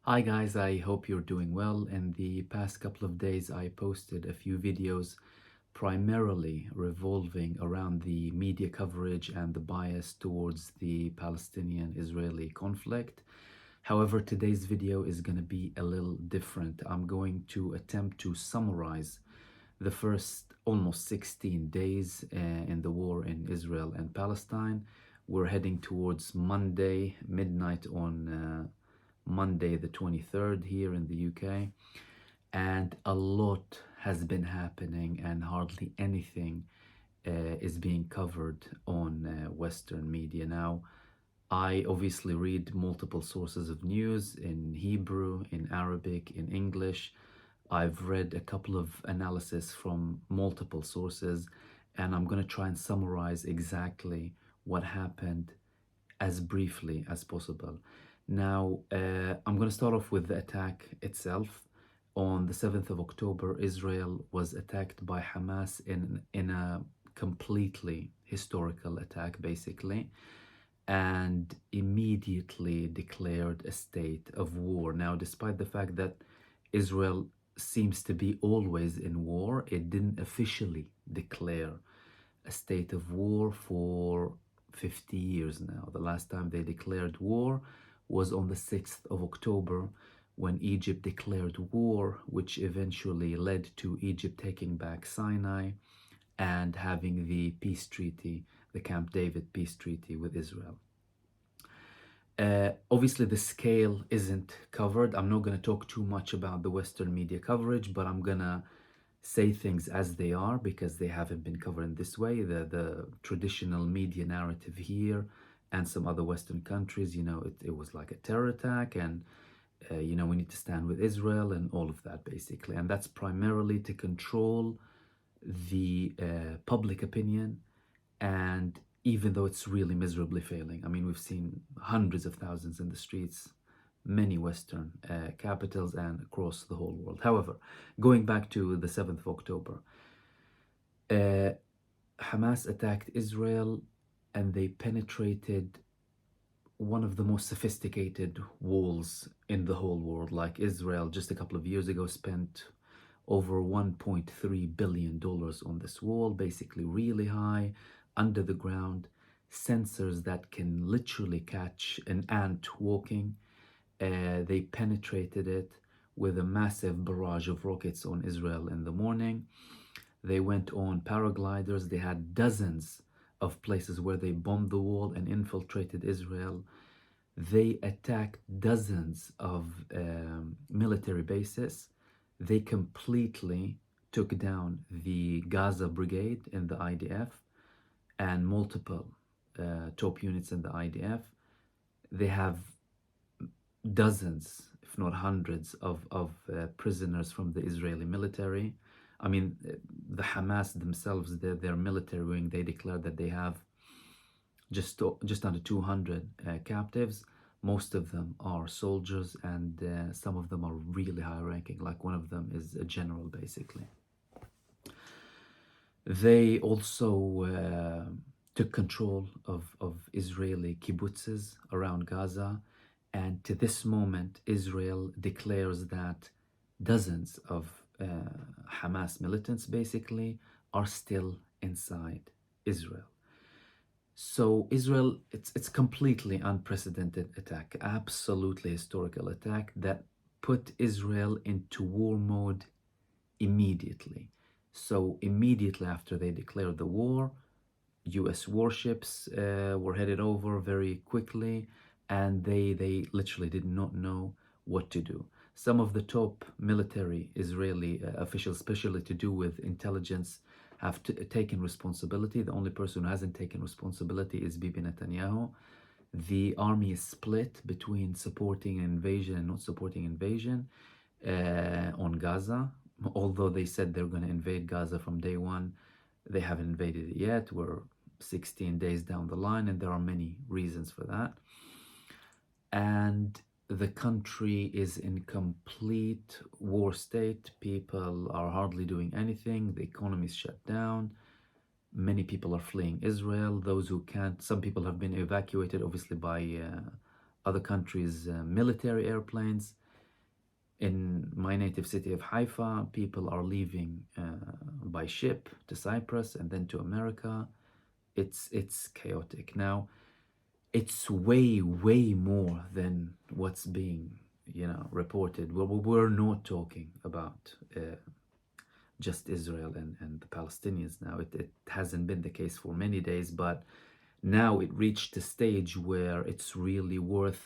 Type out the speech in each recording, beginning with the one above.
Hi guys, I hope you're doing well. In the past couple of days, I posted a few videos primarily revolving around the media coverage and the bias towards the Palestinian-Israeli conflict. However, today's video is going to be a little different. I'm going to attempt to summarize the first almost 16 days in the war in Israel and Palestine. We're heading towards Monday, midnight on Monday the 23rd here in the UK, and a lot has been happening and hardly anything is being covered on Western media. Now, I obviously read multiple sources of news in Hebrew, in Arabic, in English. I've read a couple of analysis from multiple sources, and I'm going to try and summarize exactly what happened as briefly as possible. Now, I'm going to start off with the attack itself. On the 7th of October, Israel was attacked by Hamas in a completely historical attack, basically, and immediately declared a state of war. Now, despite the fact that Israel seems to be always in war, it didn't officially declare a state of war for 50 years now. The last time they declared war was on the 6th of October when Egypt declared war, which eventually led to Egypt taking back Sinai and having the peace treaty, the Camp David peace treaty with Israel. Obviously, the scale isn't covered. I'm not going to talk too much about the Western media coverage, but I'm going to say things as they are because they haven't been covered in this way. The traditional media narrative here and some other Western countries, it was like a terror attack and, we need to stand with Israel and all of that basically. And that's primarily to control the public opinion, and even though it's really miserably failing. I mean, we've seen hundreds of thousands in the streets, many Western capitals and across the whole world. However, going back to the 7th of October, Hamas attacked Israel and they penetrated one of the most sophisticated walls in the whole world. Like Israel, just a couple of years ago, spent over $1.3 billion on this wall, basically really high, under the ground, sensors that can literally catch an ant walking. They penetrated it with a massive barrage of rockets on Israel in the morning. They went on paragliders. They had dozens of places where they bombed the wall and infiltrated Israel. They attacked dozens of military bases. They completely took down the Gaza Brigade in the IDF and multiple top units in the IDF. They have dozens, if not hundreds, of prisoners from the Israeli military. I mean, the Hamas themselves, their military wing, they declared that they have just under 200 captives. Most of them are soldiers, and some of them are really high ranking. Like one of them is a general, basically. They also took control of Israeli kibbutzes around Gaza. And to this moment, Israel declares that dozens of Hamas militants basically are still inside Israel. So Israel, it's completely unprecedented attack, absolutely historical attack that put Israel into war mode immediately. So immediately after they declared the war, US warships were headed over very quickly, and they literally did not know what to do. Some of the top military Israeli officials, especially to do with intelligence, have taken responsibility. The only person who hasn't taken responsibility is Bibi Netanyahu. The army is split between supporting invasion and not supporting invasion on Gaza. Although they said they're going to invade Gaza from day one, they haven't invaded it yet. We're 16 days down the line, and there are many reasons for that. And the country is in complete war state. People are hardly doing anything. The economy is shut down. Many people are fleeing Israel. Those who can't, some people have been evacuated, obviously, by other countries' military airplanes. In my native city of Haifa, people are leaving by ship to Cyprus and then to America. It's chaotic. Now, it's way more than what's being, reported. We're not talking about just Israel and the Palestinians now. It hasn't been the case for many days, but now it reached a stage where it's really worth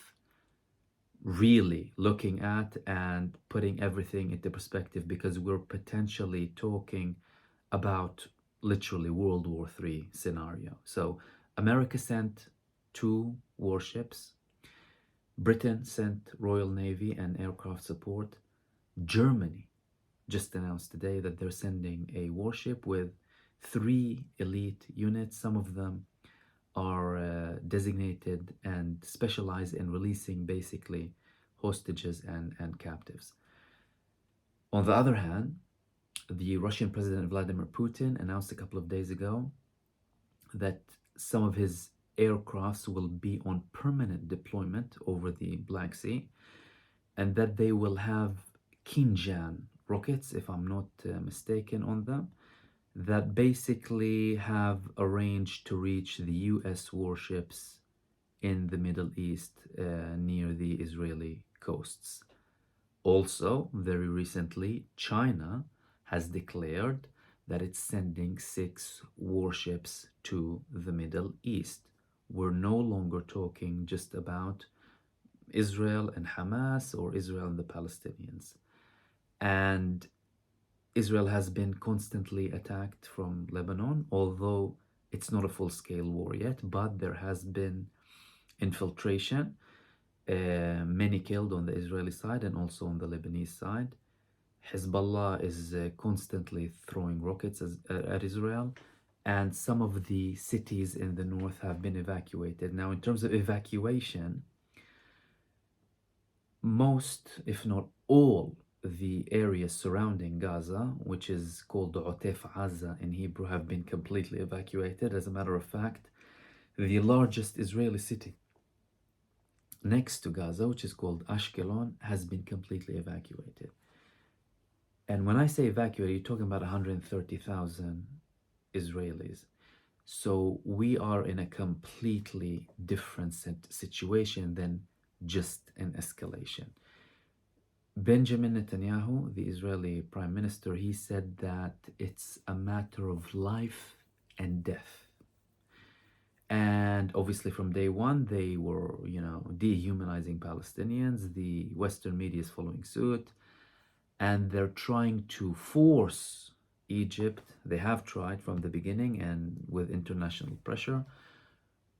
really looking at and putting everything into perspective, because we're potentially talking about literally World War III scenario. So America sent 2 warships. Britain sent Royal Navy and aircraft support. Germany just announced today that they're sending a warship with 3 elite units. Some of them are designated and specialize in releasing basically hostages and captives. On the other hand, the Russian President Vladimir Putin announced a couple of days ago that some of his aircrafts will be on permanent deployment over the Black Sea, and that they will have Kinjan rockets, if I'm not mistaken, on them, that basically have arranged to reach the US warships in the Middle East near the Israeli coasts. Also, very recently, China has declared that it's sending 6 warships to the Middle East. We're no longer talking just about Israel and Hamas or Israel and the Palestinians. And Israel has been constantly attacked from Lebanon, although it's not a full-scale war yet, but there has been infiltration, many killed on the Israeli side and also on the Lebanese side. Hezbollah is constantly throwing rockets at Israel, and some of the cities in the north have been evacuated. Now, in terms of evacuation, most, if not all, the areas surrounding Gaza, which is called Otef Gaza in Hebrew, have been completely evacuated. As a matter of fact, the largest Israeli city next to Gaza, which is called Ashkelon, has been completely evacuated. And when I say evacuated, you're talking about 130,000 Israelis. So we are in a completely different situation than just an escalation. Benjamin Netanyahu, the Israeli prime minister, he said that it's a matter of life and death. And obviously from day one, they were, dehumanizing Palestinians. The Western media is following suit. And they're trying to force Egypt, they have tried from the beginning and with international pressure,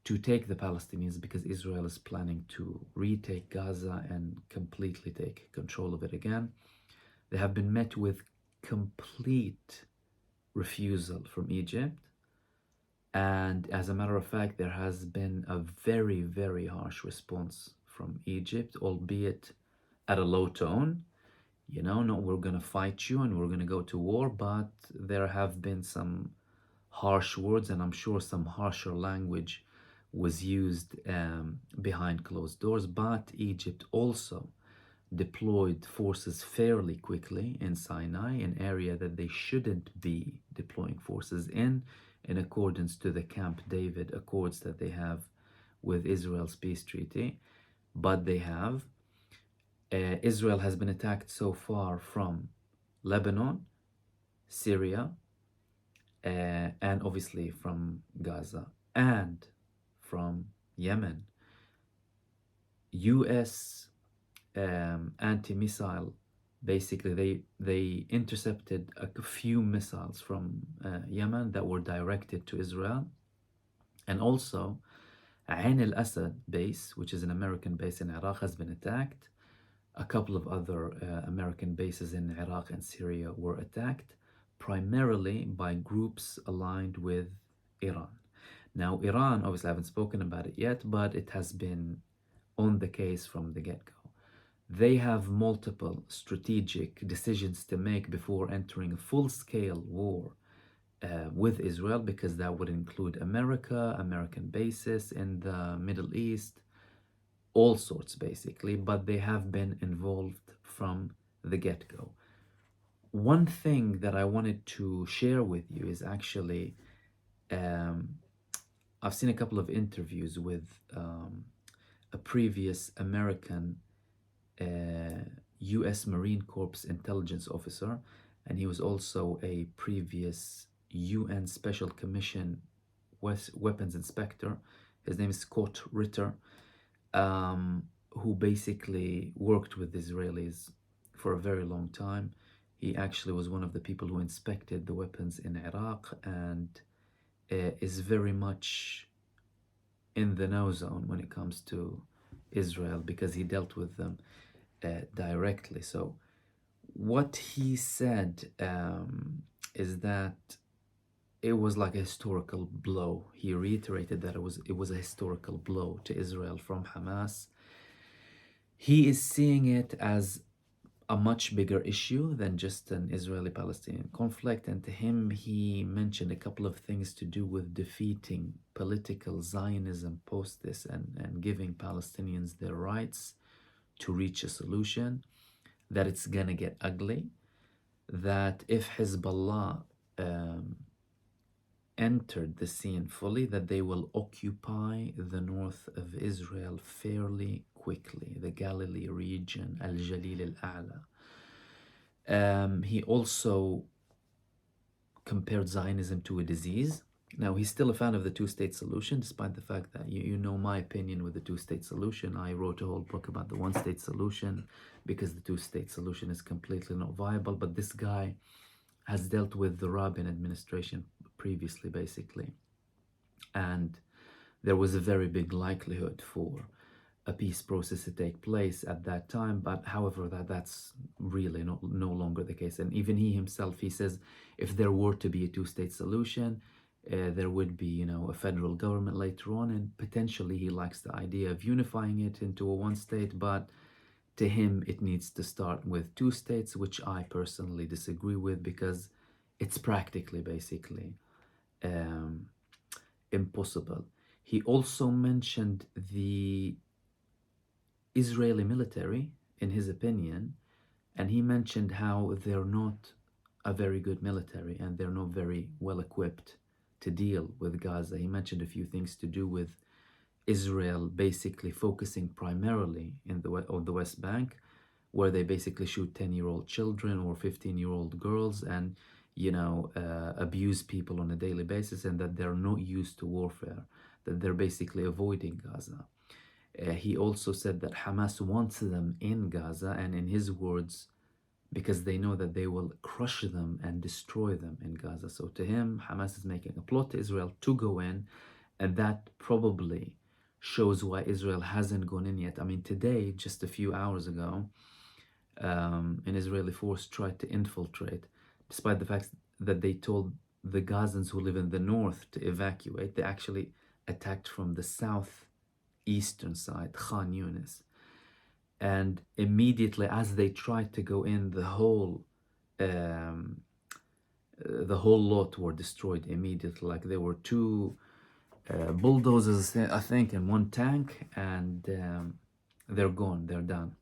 to take the Palestinians, because Israel is planning to retake Gaza and completely take control of it again. They have been met with complete refusal from Egypt. And as a matter of fact, there has been a very, very harsh response from Egypt, albeit at a low tone. No, we're going to fight you and we're going to go to war, but there have been some harsh words, and I'm sure some harsher language was used behind closed doors. But Egypt also deployed forces fairly quickly in Sinai, an area that they shouldn't be deploying forces in accordance to the Camp David Accords that they have with Israel's peace treaty, but they have. Israel has been attacked so far from Lebanon, Syria, and obviously from Gaza and from Yemen. US anti-missile, basically they intercepted a few missiles from Yemen that were directed to Israel. And also Ain al-Assad base, which is an American base in Iraq, has been attacked. A couple of other American bases in Iraq and Syria were attacked, primarily by groups aligned with Iran. Now, Iran, obviously I haven't spoken about it yet, but it has been on the case from the get-go. They have multiple strategic decisions to make before entering a full-scale war with Israel, because that would include American bases in the Middle East, all sorts basically, but they have been involved from the get-go. One thing that I wanted to share with you is actually, um, I've seen a couple of interviews with a previous American US Marine Corps intelligence officer, and he was also a previous UN Special Commission weapons inspector. His name is Scott Ritter, who basically worked with Israelis for a very long time. He actually was one of the people who inspected the weapons in Iraq, and is very much in the no zone when it comes to Israel because he dealt with them directly. So what he said is that it was like a historical blow. He reiterated that it was a historical blow to Israel from Hamas. He is seeing it as a much bigger issue than just an Israeli-Palestinian conflict. And to him, he mentioned a couple of things to do with defeating political Zionism post this and giving Palestinians their rights to reach a solution, that it's gonna get ugly, that if Hezbollah entered the scene fully, that they will occupy the north of Israel fairly quickly, the Galilee region, Al-Jalil al-A'la. He also compared Zionism to a disease. Now, he's still a fan of the two-state solution, despite the fact that you know my opinion with the two-state solution. I wrote a whole book about the one-state solution because the two-state solution is completely not viable. But this guy has dealt with the Rabin administration previously, basically. And there was a very big likelihood for a peace process to take place at that time. But however, that's really no longer the case. And even he himself, he says, if there were to be a two-state solution, there would be, a federal government later on, and potentially he likes the idea of unifying it into a one state, but to him it needs to start with two states, which I personally disagree with because it's practically, basically, impossible. He also mentioned the Israeli military, in his opinion, and he mentioned how they're not a very good military and they're not very well equipped to deal with Gaza. He mentioned a few things to do with Israel basically focusing primarily on the West Bank, where they basically shoot 10-year-old children or 15-year-old girls and abuse people on a daily basis, and that they're not used to warfare, that they're basically avoiding Gaza. He also said that Hamas wants them in Gaza, and in his words, because they know that they will crush them and destroy them in Gaza. So to him, Hamas is making a plot to Israel to go in, and that probably shows why Israel hasn't gone in yet. I mean, today, just a few hours ago, an Israeli force tried to infiltrate, despite the fact that they told the Gazans who live in the north to evacuate. They actually attacked from the southeastern side, Khan Yunis. And immediately as they tried to go in, the whole lot were destroyed immediately. Like there were two bulldozers, I think, and one tank, and they're gone, they're done.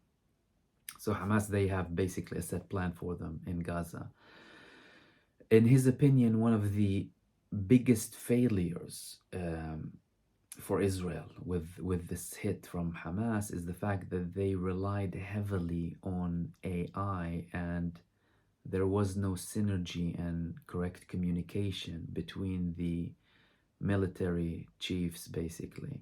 So Hamas, they have basically a set plan for them in Gaza. In his opinion, one of the biggest failures for Israel with this hit from Hamas is the fact that they relied heavily on AI, and there was no synergy and correct communication between the military chiefs, basically,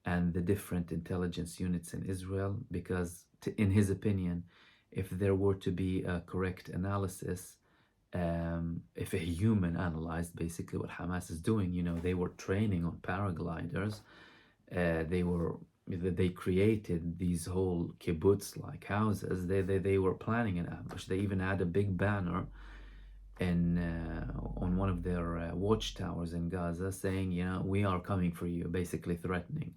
and the different intelligence units in Israel, because in his opinion, if there were to be a correct analysis, if a human analyzed basically what Hamas is doing, they were training on paragliders. They created these whole kibbutz-like houses. They were planning an ambush. They even had a big banner on one of their watchtowers in Gaza saying, we are coming for you, basically threatening.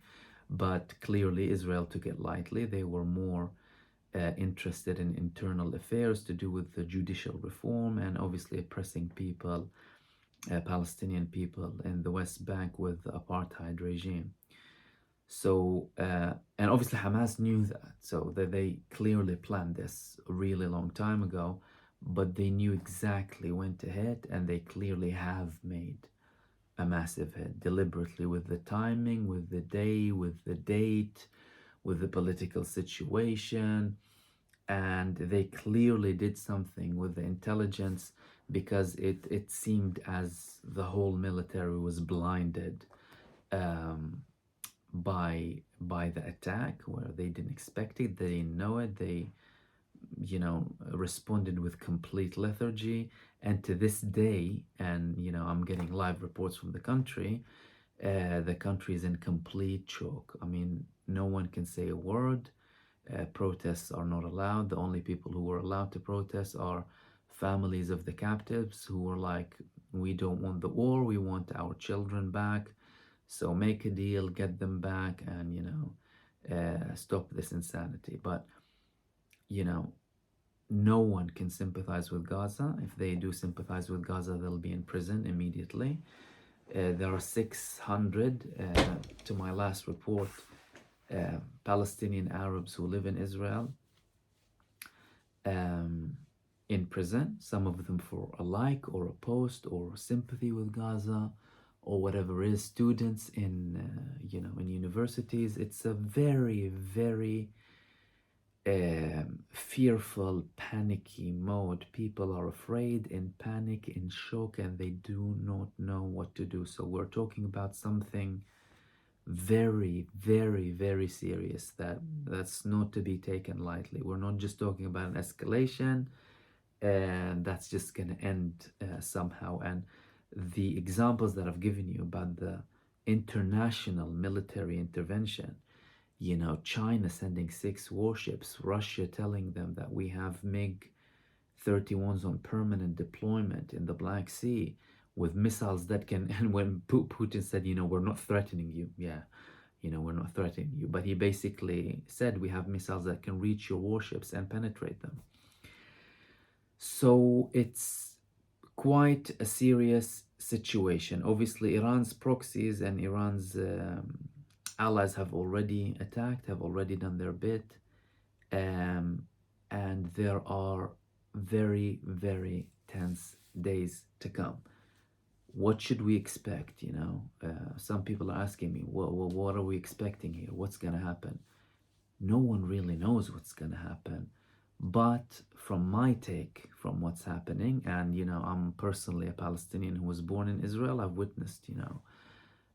But clearly Israel took it lightly. They were more interested in internal affairs to do with the judicial reform and obviously oppressing people, Palestinian people in the West Bank with the apartheid regime. So, and obviously Hamas knew that, so they clearly planned this a really long time ago, but they knew exactly when to hit, and they clearly have made a massive hit deliberately, with the timing, with the day, with the date, with the political situation. And they clearly did something with the intelligence, because it seemed as the whole military was blinded um, by the attack, where they didn't expect it, they didn't know it, they responded with complete lethargy. And to this day, and I'm getting live reports from the country is in complete shock. I mean, no one can say a word. Protests are not allowed. The only people who were allowed to protest are families of the captives, who were like, we don't want the war, we want our children back, so make a deal, get them back, and stop this insanity. But no one can sympathize with Gaza. If they do sympathize with Gaza, they'll be in prison immediately. There are 600, to my last report, Palestinian Arabs who live in Israel, um, in prison, some of them for a like or a post or sympathy with Gaza or whatever it is. Students in in universities. It's a very, very fearful, panicky mode. People are afraid, in panic, in shock, and they do not know what to do. So we're talking about something very, very, very serious, that's not to be taken lightly. We're not just talking about an escalation and that's just going to end somehow. And the examples that I've given you about the international military intervention, China sending 6 warships, Russia telling them that we have MiG 31s on permanent deployment in the Black Sea with missiles that can, and when Putin said, we're not threatening you, yeah, we're not threatening you, but he basically said we have missiles that can reach your warships and penetrate them. So it's quite a serious situation. Obviously, Iran's proxies and Iran's allies have already attacked, have already done their bit, and there are very, very tense days to come. What should we expect? Some people are asking me, what are we expecting here? What's going to happen? No one really knows what's going to happen. But from my take, from what's happening, and I'm personally a Palestinian who was born in Israel, I've witnessed,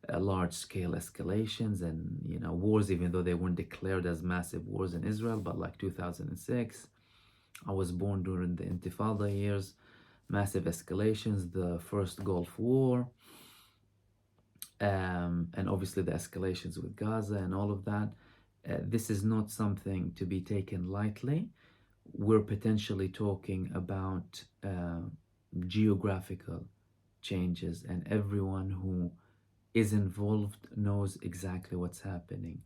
large-scale escalations and wars, even though they weren't declared as massive wars in Israel, but like 2006. I was born during the Intifada years, massive escalations, the first Gulf War, and obviously the escalations with Gaza and all of that. This is not something to be taken lightly. We're potentially talking about geographical changes, and everyone who is involved knows exactly what's happening.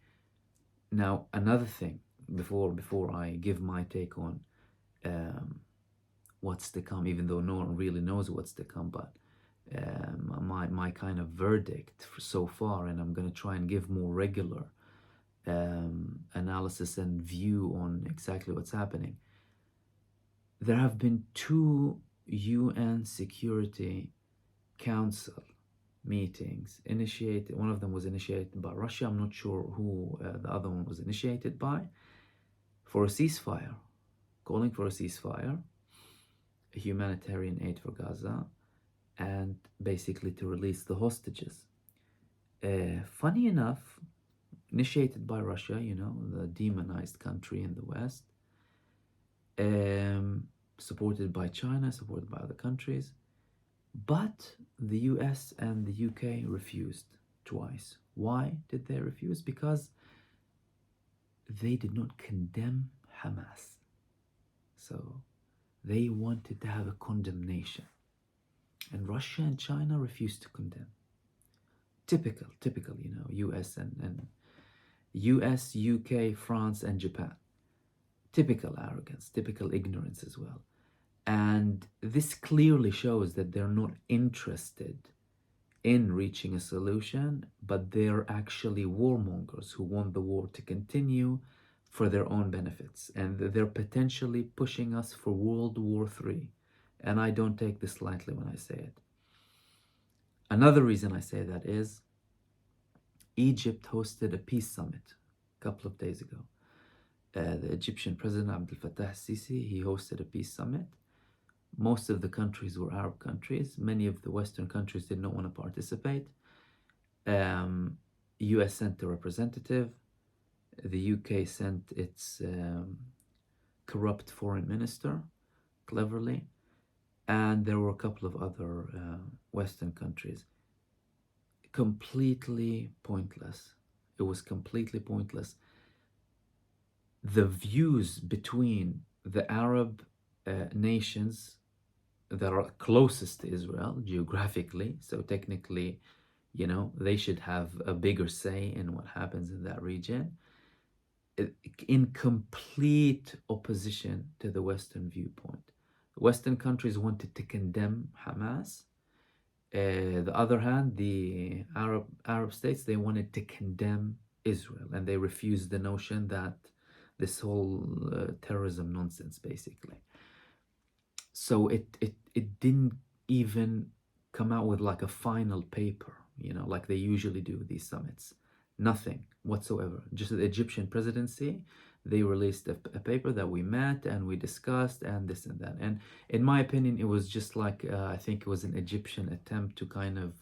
Now, another thing, before I give my take on what's to come, even though no one really knows what's to come, but my kind of verdict so far, and I'm going to try and give more regular analysis and view on exactly what's happening. There have been 2 UN Security Council meetings initiated. One of them was initiated by Russia. I'm not sure who the other one was initiated by, for a ceasefire, calling for a ceasefire, a humanitarian aid for Gaza, and basically to release the hostages. Funny enough, initiated by Russia, the demonized country in the West, supported by China, supported by other countries. But the US and the UK refused twice. Why did they refuse? Because they did not condemn Hamas. So they wanted to have a condemnation. And Russia and China refused to condemn. Typical, US and US, UK, France, and Japan. Typical arrogance, typical ignorance as well. And this clearly shows that they're not interested in reaching a solution, but they're actually warmongers who want the war to continue for their own benefits. And they're potentially pushing us for World War III. And I don't take this lightly when I say it. Another reason I say that is Egypt hosted a peace summit a couple of days ago. The Egyptian President Abdel Fattah al-Sisi, he hosted a peace summit. Most of the countries were Arab countries. Many of the Western countries did not want to participate. US sent a representative. The UK sent its corrupt foreign minister, cleverly. And there were a couple of other Western countries. Completely pointless. It was completely pointless. The views between the Arab nations that are closest to Israel geographically, so technically, you know, they should have a bigger say in what happens in that region, in complete opposition to the Western viewpoint. Western countries wanted to condemn Hamas. The other hand, the Arab states, they wanted to condemn Israel, and they refused the notion that this whole terrorism nonsense, basically. So it didn't even come out with like a final paper, you know, like they usually do these summits. Nothing whatsoever. Just the Egyptian presidency, they released a paper that we met and we discussed and this and that. And in my opinion, it was just like, I think it was an Egyptian attempt to kind of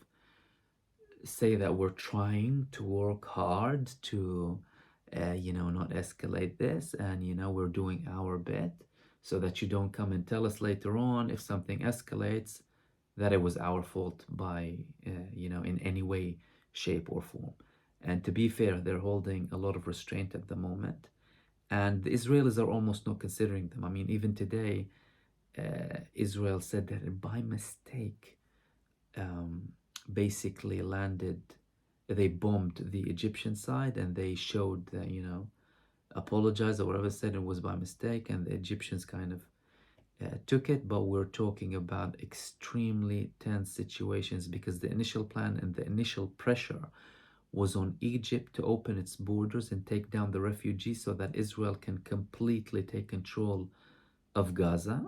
say that we're trying to work hard to, you know, not escalate this, and, you know, we're doing our bit so that you don't come and tell us later on if something escalates that it was our fault by, you know, in any way, shape, or form. And to be fair, they're holding a lot of restraint at the moment. And the Israelis are almost not considering them. I mean, even today, Israel said that by mistake, basically landed, they bombed the Egyptian side, and they showed that, you know, apologized or whatever, said it was by mistake, and the Egyptians kind of took it. But we're talking about extremely tense situations, because the initial plan and the initial pressure was on Egypt to open its borders and take down the refugees so that Israel can completely take control of Gaza.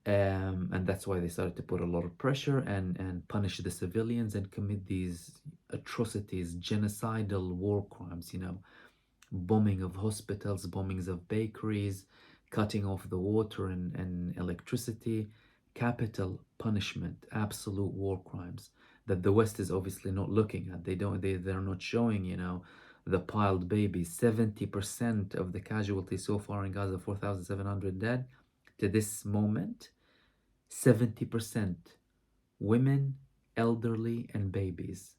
And that's why they started to put a lot of pressure and punish the civilians and commit these atrocities, genocidal war crimes, you know, bombing of hospitals, bombings of bakeries, cutting off the water and electricity, capital punishment, absolute war crimes that the West is obviously not looking at. They're not showing, you know, the piled babies. 70% of the casualties so far in Gaza, 4,700 dead to this moment. 70% women, elderly, and babies.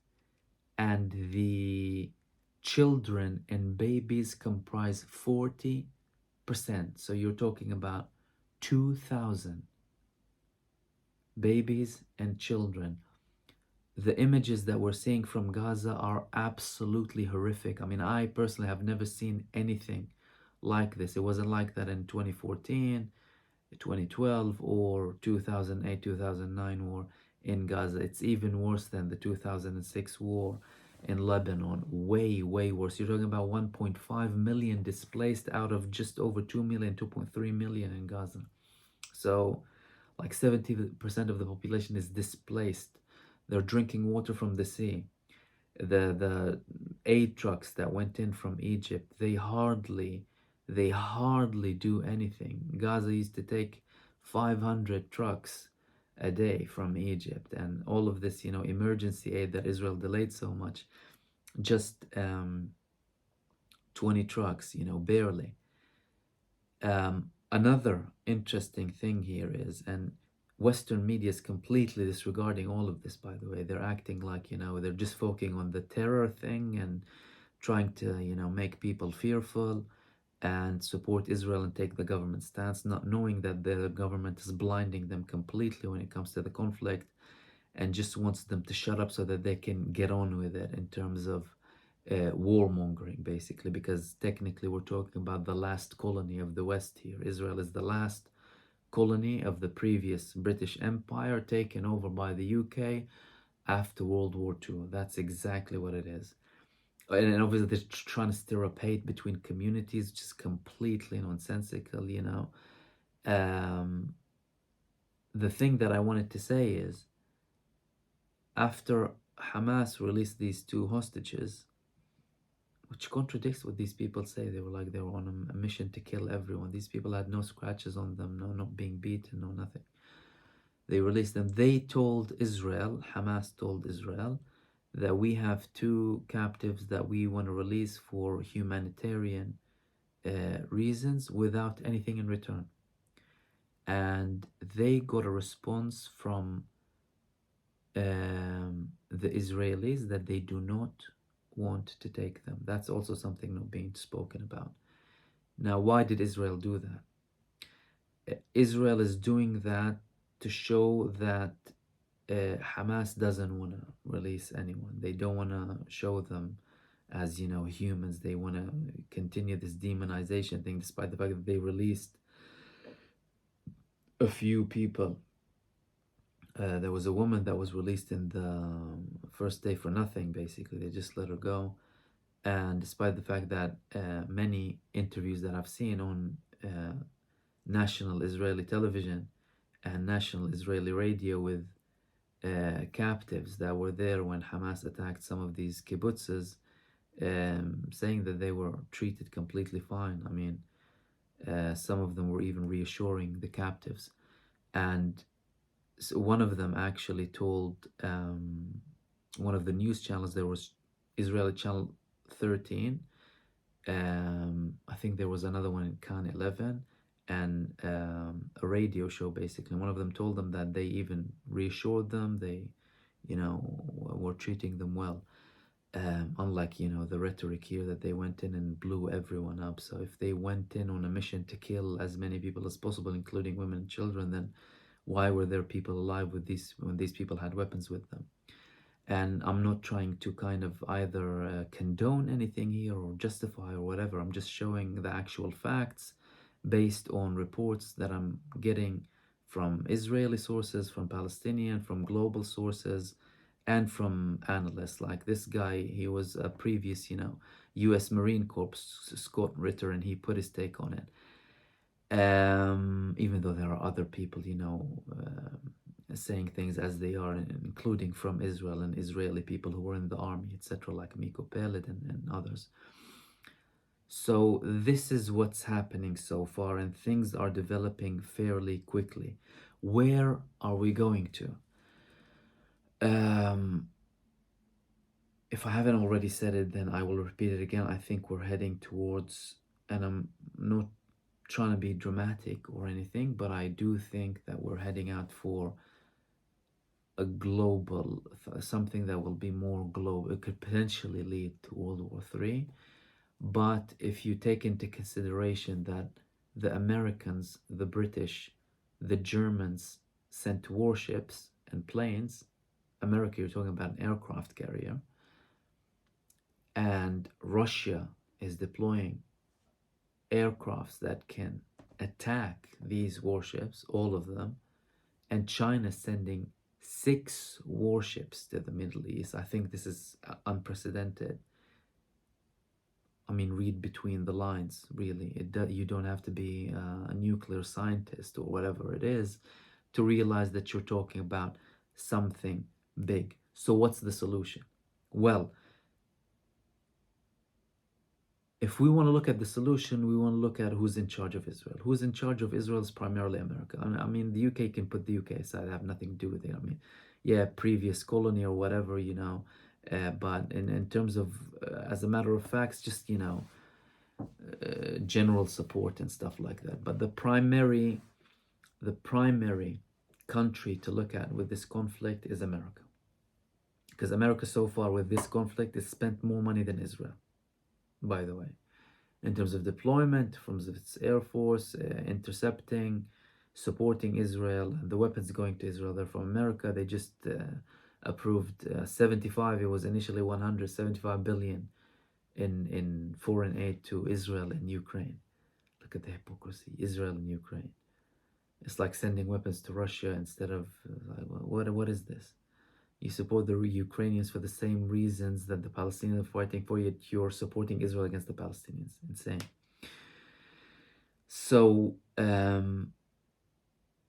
And the children and babies comprise 40%. So you're talking about 2,000 babies and children. The images that we're seeing from Gaza are absolutely horrific. I mean, I personally have never seen anything like this. It wasn't like that in 2014, 2012, or 2008, 2009 war in Gaza. It's even worse than the 2006 war in Lebanon. Way, way worse. You're talking about 1.5 million displaced out of just over 2 million, 2.3 million in Gaza. So like 70% of the population is displaced. They're drinking water from the sea. The aid trucks that went in from Egypt, they hardly do anything. Gaza used to take 500 trucks a day from Egypt, and all of this, you know, emergency aid that Israel delayed so much, just 20 trucks, you know, barely. Another interesting thing here is, and Western media is completely disregarding all of this, by the way. They're acting like, you know, they're just focusing on the terror thing and trying to, you know, make people fearful and support Israel and take the government stance, not knowing that the government is blinding them completely when it comes to the conflict, and just wants them to shut up so that they can get on with it in terms of warmongering, basically, because technically we're talking about the last colony of the West here. Israel is the last colony of the previous British Empire, taken over by the UK after World War II. That's exactly what it is. And obviously they're trying to stir up hate between communities, which is completely nonsensical, you know. Um, the thing that I wanted to say is, after Hamas released these two hostages, which contradicts what these people say. They were like they were on a mission to kill everyone. These people had no scratches on them, no not being beaten, no nothing. They released them. They told Israel, Hamas told Israel, that we have two captives that we want to release for humanitarian reasons without anything in return. And they got a response from the Israelis that they do not want to take them. That's also something not being spoken about. Now, why did Israel do that? Israel is doing that to show that Hamas doesn't want to release anyone. They don't want to show them as, you know, humans. They want to continue this demonization thing, despite the fact that they released a few people. There was a woman that was released in the first day for nothing, basically. They just let her go. And despite the fact that many interviews that I've seen on national Israeli television and national Israeli radio with captives that were there when Hamas attacked some of these kibbutzes, saying that they were treated completely fine. I mean, some of them were even reassuring the captives. And so one of them actually told one of the news channels, there was Israeli channel 13. I think there was another one in Khan 11 and a radio show basically. One of them told them that they even reassured them, they, you know, were treating them well. Unlike, you know, the rhetoric here that they went in and blew everyone up. So if they went in on a mission to kill as many people as possible, including women and children, then why were there people alive with these when these people had weapons with them? And I'm not trying to kind of either condone anything here or justify or whatever. I'm just showing the actual facts based on reports that I'm getting from Israeli sources, from Palestinian, from global sources, and from analysts. Like this guy, he was a previous, you know, U.S. Marine Corps, Scott Ritter, and he put his take on it. Even though there are other people, you know, saying things as they are, including from Israel and Israeli people who were in the army, etc., like Miko Peled and others. So this is what's happening so far, and things are developing fairly quickly. Where are we going to? If I haven't already said it, then I will repeat it again. I think we're heading towards, and I'm not trying to be dramatic or anything, but I do think that we're heading out for a global, something that will be more global. It could potentially lead to World War III. But if you take into consideration that the Americans, the British, the Germans sent warships and planes, America, you're talking about an aircraft carrier, and Russia is deploying aircrafts that can attack these warships, all of them, and China sending 6 warships to the Middle East. I think this is unprecedented. I mean, read between the lines, really. You don't have to be a nuclear scientist or whatever it is to realize that you're talking about something big. So what's the solution? Well, if we want to look at the solution, we want to look at who's in charge of Israel. Who's in charge of Israel is primarily America. I mean, the UK can put the UK aside. I have nothing to do with it. I mean, yeah, previous colony or whatever, you know. But in terms of, as a matter of facts, just, you know, general support and stuff like that. But the primary country to look at with this conflict is America. Because America so far with this conflict has spent more money than Israel, by the way, in terms of deployment, from its air force, intercepting, supporting Israel, the weapons going to Israel. They're from America. They just approved 75. It was initially 175 billion in foreign aid to Israel and Ukraine. Look at the hypocrisy. Israel and Ukraine. It's like sending weapons to Russia instead of what is this? You support the Ukrainians for the same reasons that the Palestinians are fighting for, yet you're supporting Israel against the Palestinians. Insane. So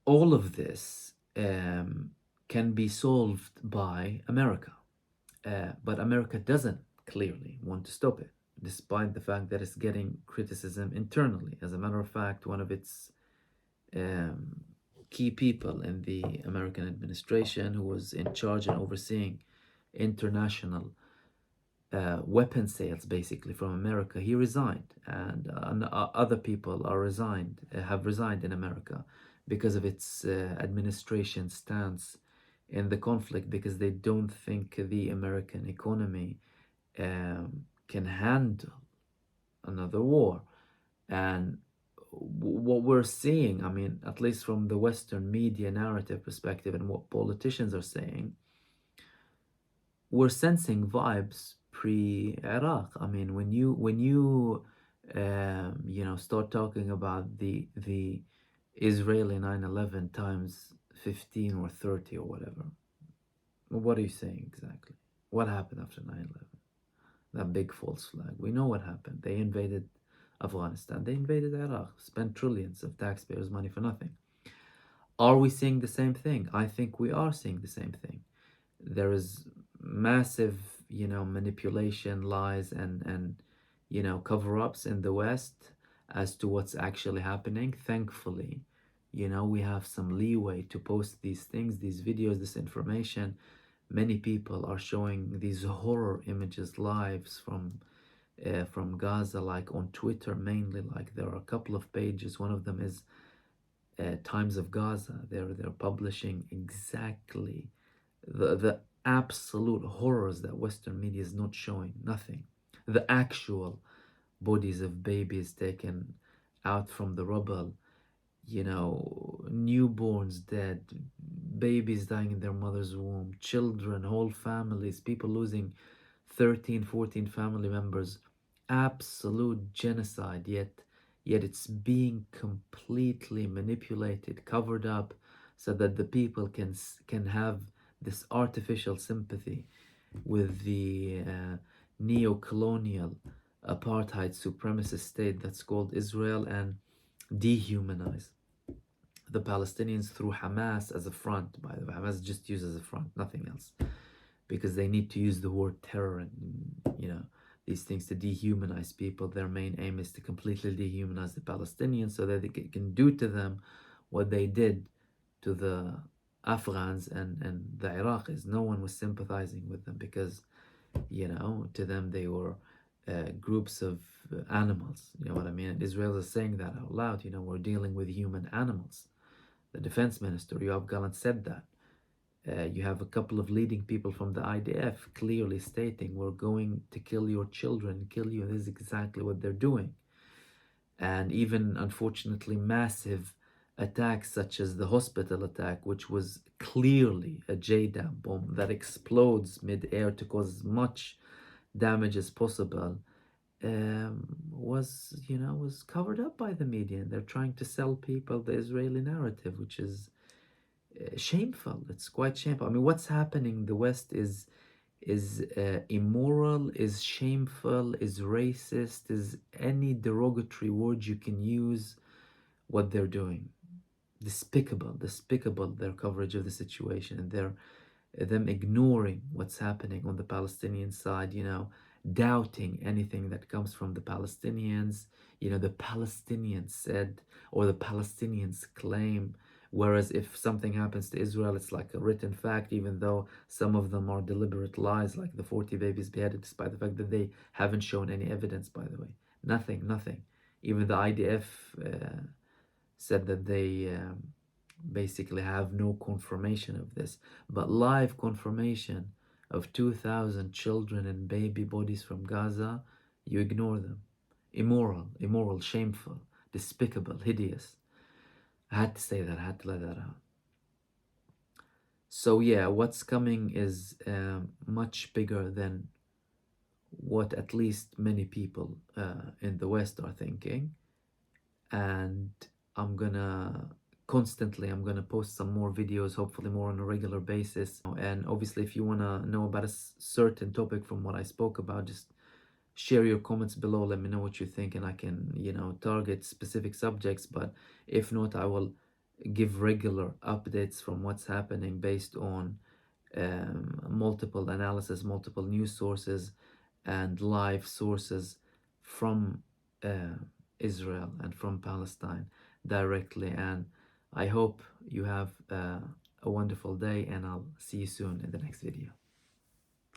all of this can be solved by America. But America doesn't clearly want to stop it, despite the fact that it's getting criticism internally. As a matter of fact, one of its um, key people in the American administration who was in charge and overseeing international weapon sales, basically from America, he resigned, and other people have resigned in America because of its administration stance in the conflict, because they don't think the American economy can handle another war. And what we're seeing, I mean, at least from the Western media narrative perspective and what politicians are saying, we're sensing vibes pre-Iraq. I mean, when you start talking about the Israeli 9/11 times 15 or 30 or whatever, what are you saying exactly? What happened after 9/11? That big false flag. We know what happened. They invaded Afghanistan. They invaded Iraq. Spent trillions of taxpayers' money for nothing. Are we seeing the same thing? I think we are seeing the same thing. There is massive, manipulation, lies, and cover-ups in the West as to what's actually happening. Thankfully, we have some leeway to post these things, these videos, this information. Many people are showing these horror images lives from Gaza, like on Twitter mainly. Like there are a couple of pages. One of them is Times of Gaza. They're publishing exactly the absolute horrors that Western media is not showing. Nothing. The actual bodies of babies taken out from the rubble, newborns dead, babies dying in their mother's womb, children, whole families, people losing 13, 14 family members. Absolute genocide, yet it's being completely manipulated, covered up, so that the people can have this artificial sympathy with the neo-colonial apartheid supremacist state that's called Israel, and dehumanize the Palestinians through Hamas as a front. By the way, Hamas just used as a front, nothing else, because they need to use the word terror and these things to dehumanize people. Their main aim is to completely dehumanize the Palestinians so that they can do to them what they did to the Afghans and the Iraqis. No one was sympathizing with them because to them they were groups of animals. You know what I mean? And Israel is saying that out loud. We're dealing with human animals. The defense minister, Yoav Gallant, said that. You have a couple of leading people from the IDF clearly stating, we're going to kill your children, kill you. This is exactly what they're doing. And even, unfortunately, massive attacks such as the hospital attack, which was clearly a JDAM bomb that explodes mid-air to cause as much damage as possible, was covered up by the media. And they're trying to sell people the Israeli narrative, which is shameful. It's quite shameful. I mean, what's happening in the West is immoral, is shameful, is racist, is any derogatory word you can use. What they're doing, despicable, their coverage of the situation, and them ignoring what's happening on the Palestinian side, doubting anything that comes from the Palestinians. The Palestinians said, or the Palestinians claim, whereas if something happens to Israel, it's like a written fact, even though some of them are deliberate lies, like the 40 babies beheaded, despite the fact that they haven't shown any evidence, by the way. Nothing. Even the IDF said that they basically have no confirmation of this, but live confirmation of 2,000 children and baby bodies from Gaza, you ignore them. Immoral, shameful, despicable, hideous. I had to say that, I had to let that out. So yeah, what's coming is much bigger than what at least many people in the West are thinking. And I'm gonna constantly. I'm going to post some more videos, hopefully more on a regular basis. And obviously, if you want to know about a certain topic from what I spoke about, just share your comments below. Let me know what you think, and I can, target specific subjects. But if not, I will give regular updates from what's happening based on multiple analysis, multiple news sources, and live sources from Israel and from Palestine directly. And I hope you have a wonderful day, and I'll see you soon in the next video.